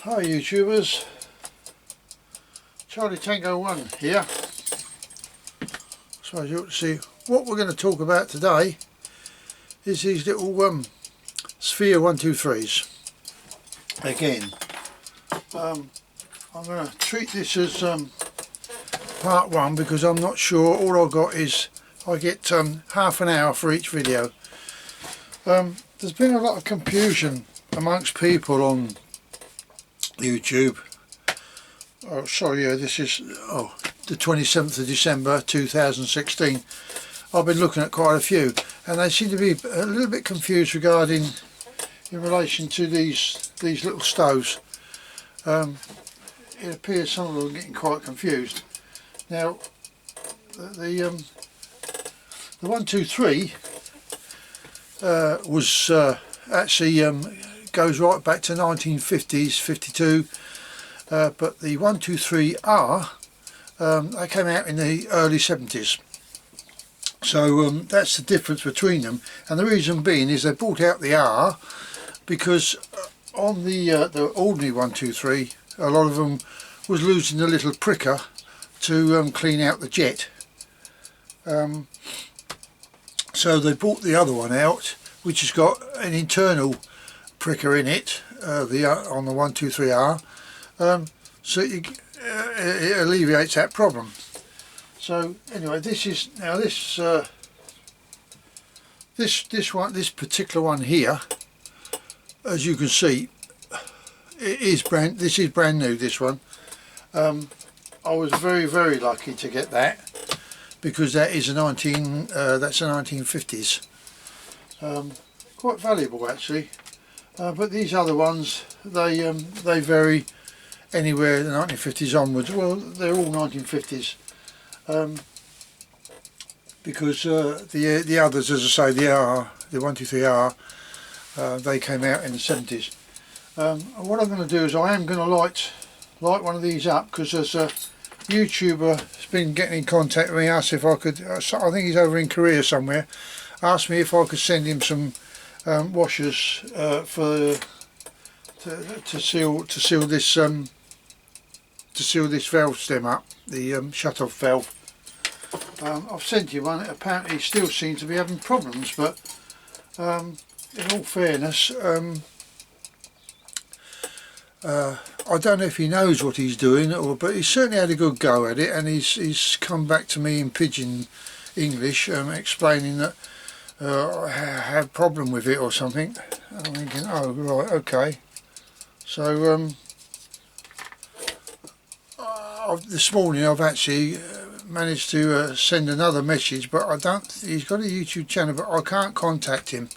Hi YouTubers, Charlie Tango 1 here. So as you ought to see, what we're going to talk about today is these little Svea 123s. Again, I'm going to treat this as part one because I'm not sure. All I've got is I get half an hour for each video. There's been a lot of confusion amongst people on YouTube. Oh sorry, yeah, this is the 27th of December 2016. I've been looking at quite a few and they seem to be a little bit confused regarding in relation to these little stoves. It appears some of them are getting quite confused. Now the 123 was actually goes right back to 1950s, 52, but the 123R they came out in the early 70s. So that's the difference between them, and the reason being is they brought out the R because on the ordinary 123 a lot of them was losing a little pricker to clean out the jet. So they brought the other one out, which has got an internal pricker in it, on the 123R, so it alleviates that problem. So anyway, this is now this particular one here, as you can see, this is brand new. This one, I was very lucky to get that because that is a 1950s. Quite valuable actually. But these other ones, they vary anywhere in the 1950s onwards. Well, they're all 1950s, because the others, as I say, the 123R, they came out in the 70s. And what I'm going to do is I am going to light one of these up because there's a YouTuber has been getting in contact with me, asked if I could. I think he's over in Korea somewhere. Asked me if I could send him some washers to seal this valve stem up, the shut-off valve. I've sent him one. Apparently, he still seems to be having problems, but in all fairness, I don't know if he knows what he's doing, but he's certainly had a good go at it, and he's come back to me in pidgin English, explaining that I had a problem with it or something. I'm thinking, oh right, okay. So this morning I've actually managed to send another message, but he's got a YouTube channel, but I can't contact him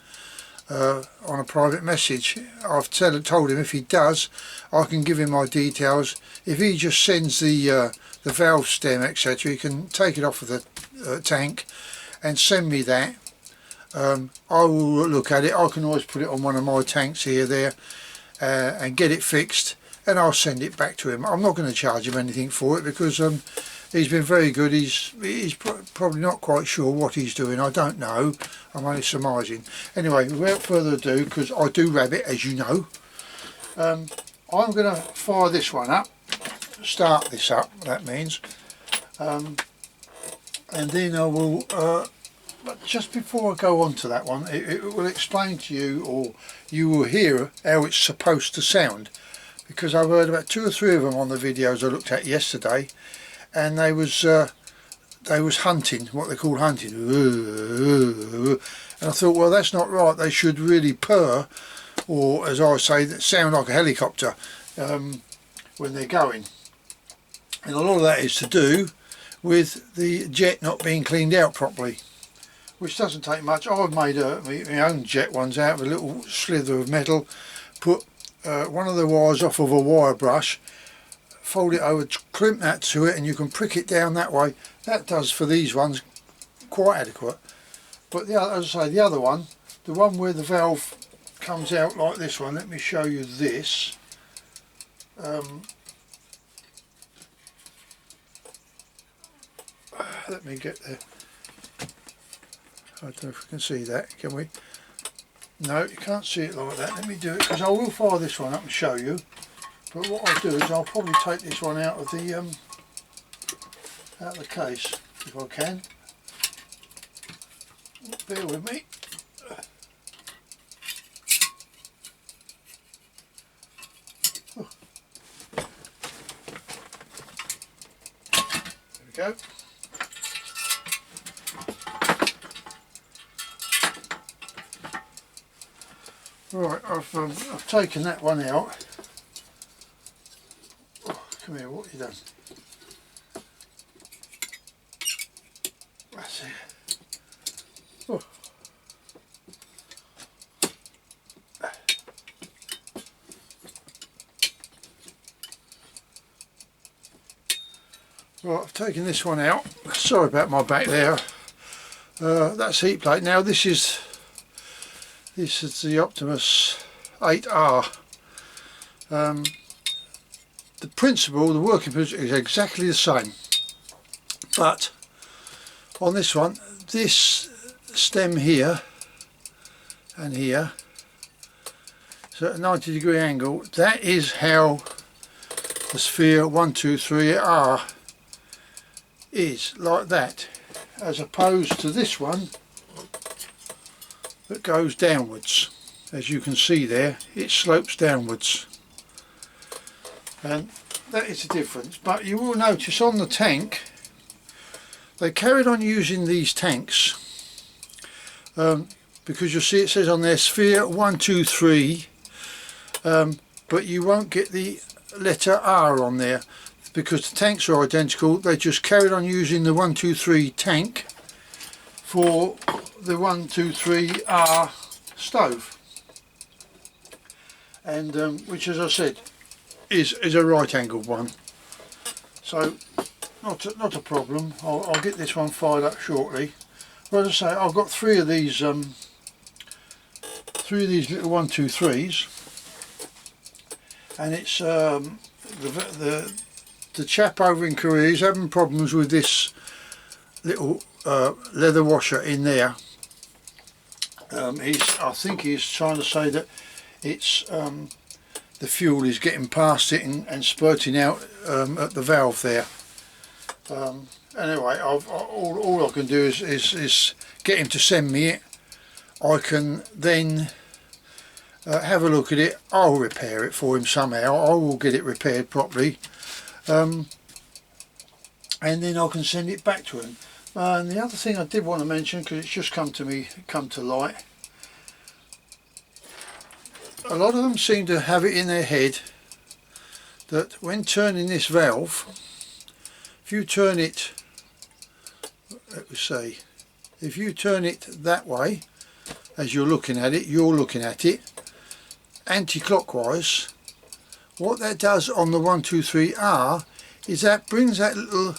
on a private message. I've told him if he does, I can give him my details. If he just sends the valve stem, etc., he can take it off of the tank and send me that. I will look at it. I can always put it on one of my tanks there, and get it fixed, and I'll send it back to him. I'm not going to charge him anything for it because he's been very good. He's probably not quite sure what he's doing. I don't know. I'm only surmising. Anyway, without further ado, because I do rabbit, as you know, I'm going to fire this one up, start this up, that means, and then I will. But just before I go on to that one, it will explain to you, or you will hear how it's supposed to sound, because I've heard about 2 or 3 of them on the videos I looked at yesterday, and they was hunting, what they call hunting, and I thought, well, that's not right. They should really purr, or as I say, sound like a helicopter when they're going, and a lot of that is to do with the jet not being cleaned out properly, which doesn't take much. I've made my own jet ones out of a little slither of metal, put one of the wires off of a wire brush, fold it over, crimp that to it, and you can prick it down that way. That does for these ones quite adequate. But as I say, the other one, the one where the valve comes out like this one, let me show you this. Let me get there. I don't know if we can see that, can we? No, you can't see it like that. Let me do it, because I will fire this one up and show you. But what I'll do is I'll probably take this one out of the case if I can. Bear with me. There we go. Right, I've taken that one out. Oh, come here, what have you done? That's it. Oh. Right, I've taken this one out. Sorry about my back there. That's heat plate. Now this is the Optimus 8R. The principle, the working principle is exactly the same, but on this one, this stem here and here, so at a 90-degree angle, that is how the Svea 123R is, like that, as opposed to this one that goes downwards. As you can see there, it slopes downwards, and that is the difference. But you will notice on the tank they carried on using these tanks because you'll see it says on there Svea 123, but you won't get the letter R on there because the tanks are identical. They just carried on using the 123 tank for the 123R stove, and which, as I said, is a right angled one, so not a problem. I'll get this one fired up shortly. But as I say, I've got three of these little 123s, and it's the chap over in Korea is having problems with this little leather washer in there. I think he's trying to say that it's the fuel is getting past it and spurting out at the valve there. Anyway, all I can do is get him to send me it. I can then have a look at it. I'll repair it for him somehow. I will get it repaired properly, and then I can send it back to him. And the other thing I did want to mention, because it's just come to light, a lot of them seem to have it in their head that when turning this valve, if you turn it, let me say, if you turn it that way, as you're looking at it, anti-clockwise, what that does on the 123R is that brings that little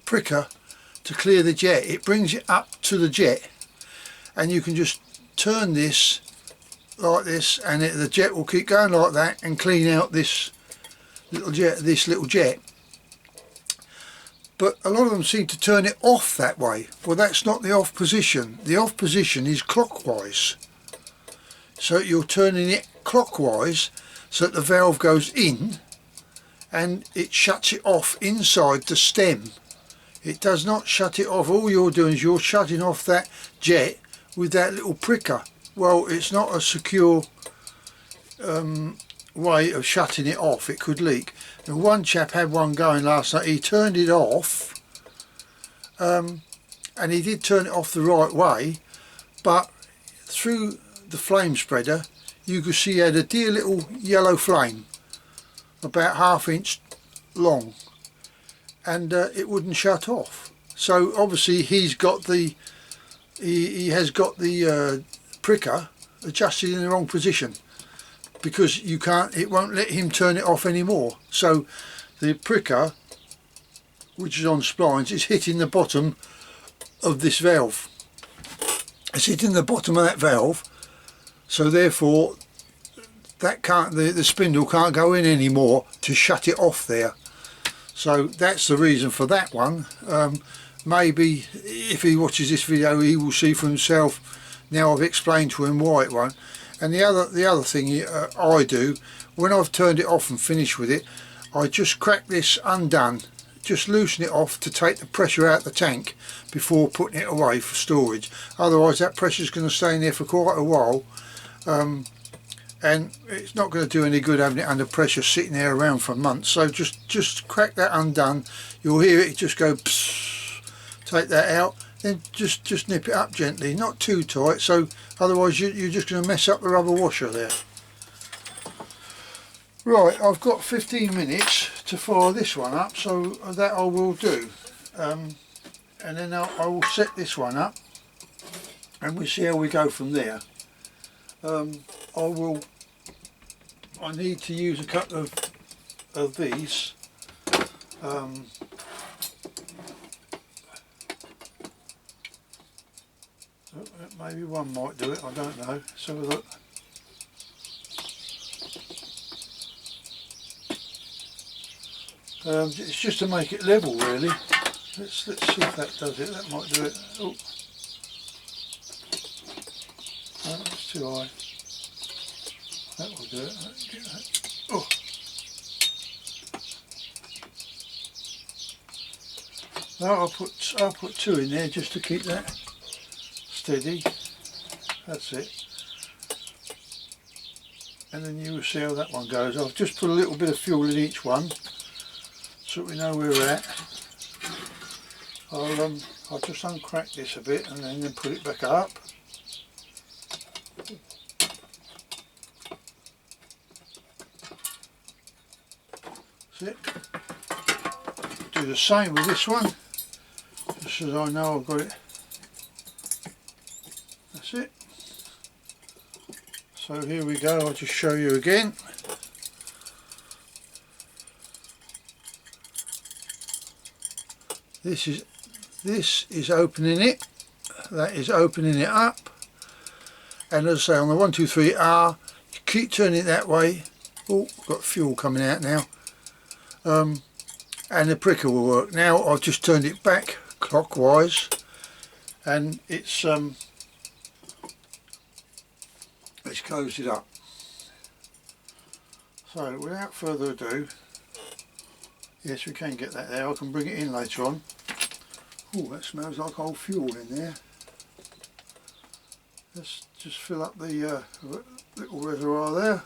pricker to clear the jet. It brings it up to the jet, and you can just turn this like this, and the jet will keep going like that and clean out this little jet. But a lot of them seem to turn it off that way. Well, that's not the off position. The off position is clockwise. So you're turning it clockwise so that the valve goes in and it shuts it off inside the stem. It does not shut it off. All you're doing is you're shutting off that jet with that little pricker. Well, it's not a secure way of shutting it off. It could leak. And one chap had one going last night. He turned it off, and he did turn it off the right way, but through the flame spreader you could see he had a dear little yellow flame about ½ inch long, and it wouldn't shut off. So obviously he has got the pricker adjusted in the wrong position, because it won't let him turn it off anymore. So the pricker, which is on splines, is hitting the bottom of this valve. It's hitting the bottom of that valve, so therefore that the spindle can't go in anymore to shut it off there. So that's the reason for that one. Maybe if he watches this video he will see for himself. Now I've explained to him why it won't. And the other thing I do, when I've turned it off and finished with it, I just crack this undone, just loosen it off to take the pressure out of the tank before putting it away for storage. Otherwise that pressure is going to stay in there for quite a while, and it's not going to do any good having it under pressure sitting there around for months. So just crack that undone, you'll hear it just go psss. Take that out, then just nip it up gently, not too tight, so otherwise you're just going to mess up the rubber washer there. Right, I've got 15 minutes to fire this one up, so that I will do, and then I will set this one up and we'll see how we go from there. I need to use a couple of these, maybe one might do it, I don't know. So look. It's just to make it level really. Let's see if that does it. That might do it. Oh, no, that's too high. That will do it. Oh. No, I'll put two in there just to keep that steady. That's it. And then you will see how that one goes. I've just put a little bit of fuel in each one, so we know where we're at. I'll just uncrack this a bit and then put it back up. That's it. Do the same with this one, just as I know I've got it. That's it. So here we go, I'll just show you again. This is opening it, that is opening it up, and as I say, on the 1, 2, 3 R, you keep turning it that way. Oh, got fuel coming out now, and the pricker will work. Now I've just turned it back clockwise, and it's closed it up. So without further ado, yes, we can get that there. I can bring it in later on. Oh, that smells like old fuel in there. Let's just fill up the little reservoir there.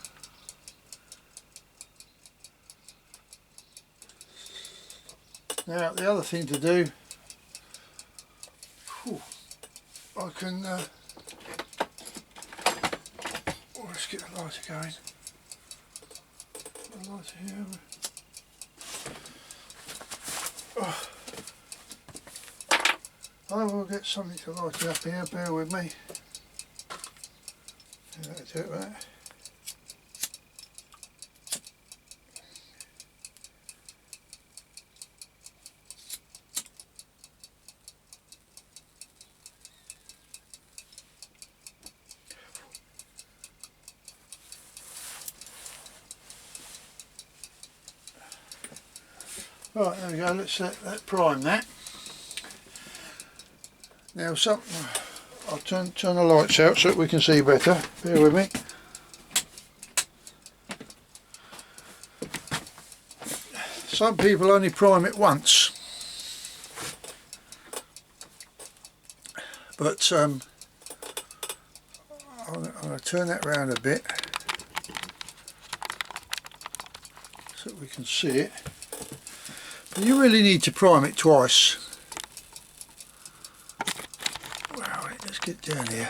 Now the other thing to do, I can, let's get the lighter going. The lighter here. I will get something to light it up here, bear with me. That'll do it, right? Right, there we go, let's let prime that. Now I'll turn the lights out so that we can see better, bear with me. Some people only prime it once, but I'm going to turn that round a bit so that we can see it. But you really need to prime it twice. Let's get down here.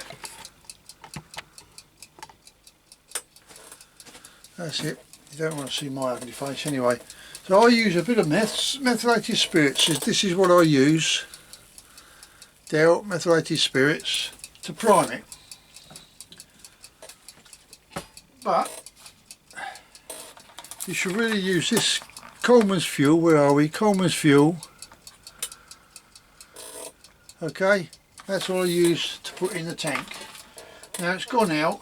That's it. You don't want to see my ugly face anyway. So I use a bit of methylated spirits. This is what I use. Del methylated spirits to prime it. But you should really use this Coleman's fuel. Where are we? Coleman's fuel. Okay. That's what I use to put in the tank. Now it's gone out.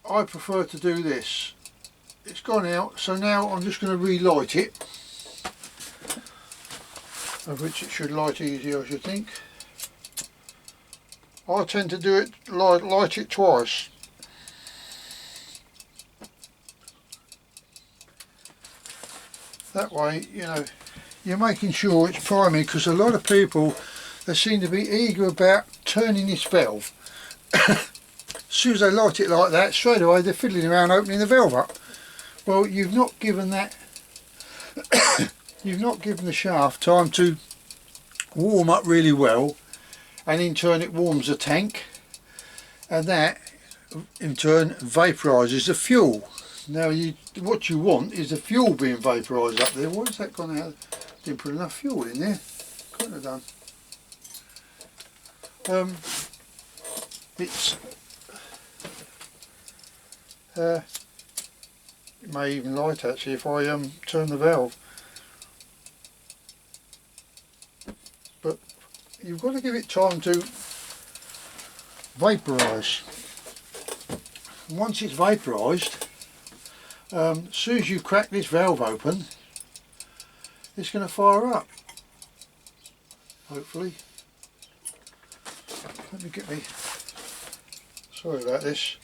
I prefer to do this. It's gone out, so now I'm just going to relight it, of which it should light easy, I should think. I tend to do it, light it twice. That way, you know, you're making sure it's priming, because a lot of people, they seem to be eager about turning this valve. As soon as they light it like that, straight away they're fiddling around opening the valve up. Well, you've not given that you've not given the shaft time to warm up really well, and in turn it warms the tank, and that in turn vaporizes the fuel. Now what you want is the fuel being vaporized up there. Why has that gone out? Didn't put enough fuel in there. Couldn't have done. It's it may even light actually if I turn the valve. But you've got to give it time to vaporize. Once it's vaporized, as soon as you crack this valve open, it's going to fire up, hopefully. Let me get me, sorry about this.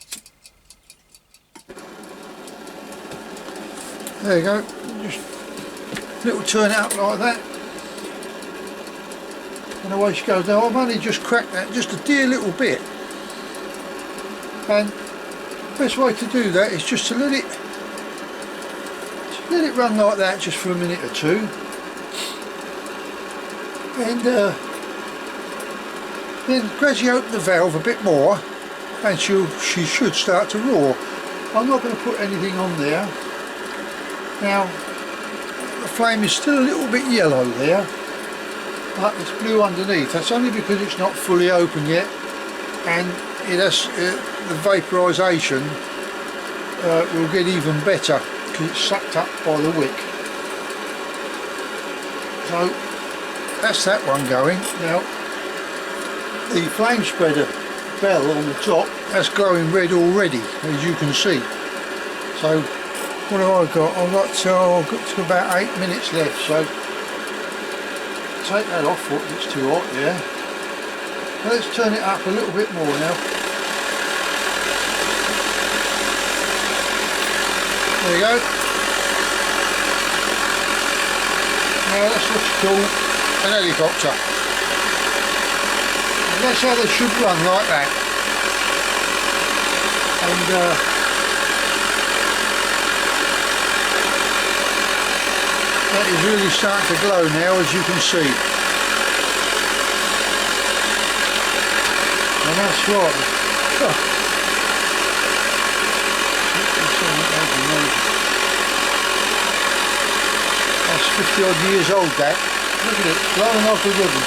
There you go, just little turn it up like that, and away she goes. Now I've only just cracked that just a dear little bit, and the best way to do that is just to let it run like that just for a minute or two, and then gradually open the valve a bit more, and she should start to roar. I'm not going to put anything on there. Now the flame is still a little bit yellow there, but it's blue underneath. That's only because it's not fully open yet, and it has the vaporization will get even better because it's sucked up by the wick. So that's that one going. Now the flame spreader bell on the top, that's glowing red already, as you can see. So what have I got? I've got to about 8 minutes left, so take that off if it's too hot there. Now let's turn it up a little bit more now. There you go. Now that's what you call an helicopter. And that's how they should run, like that. And that is really starting to glow now, as you can see. And that's right. Oh. That's 50 odd years old, that. Look at it, glowing like a ribbon.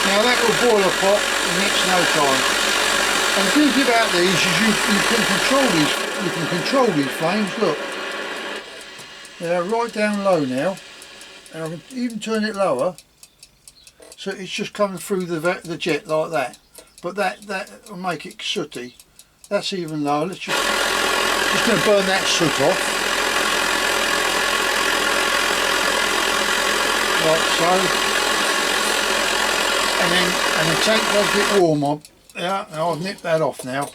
Now that will boil a pot in next no time. And the beauty about these is you can control these flames. Look, they're right down low now, and I can even turn it lower, so it's just coming through the jet like that. But that will make it sooty. That's even lower. Let's just going to burn that soot off, like so. And the tank does get warm. Yeah, I've nipped that off now.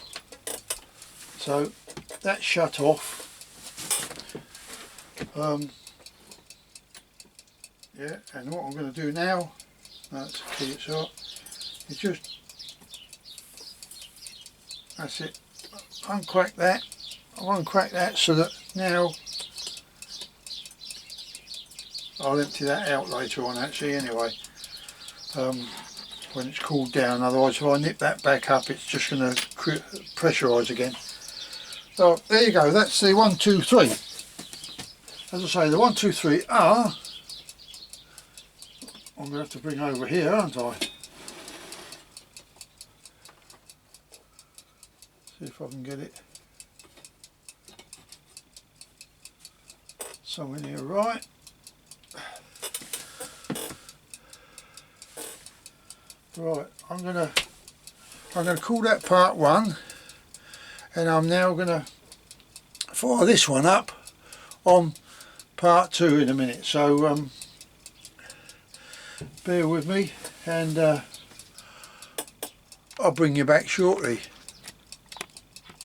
So that's shut off. Yeah, and what I'm going to do now, that's the key it's up, is just, that's it, uncrack that. I'll uncrack that so that now, I'll empty that out later on actually anyway, when it's cooled down. Otherwise if I nip that back up, it's just going to pressurise again. So there you go, that's the 1, 2, 3. As I say, the 1, 2, 3 are, I'm going to have to bring over here, aren't I? See if I can get it somewhere near right. Right, I'm going to call that part 1, and I'm now going to fire this one up on part 2 in a minute. So bear with me, and I'll bring you back shortly.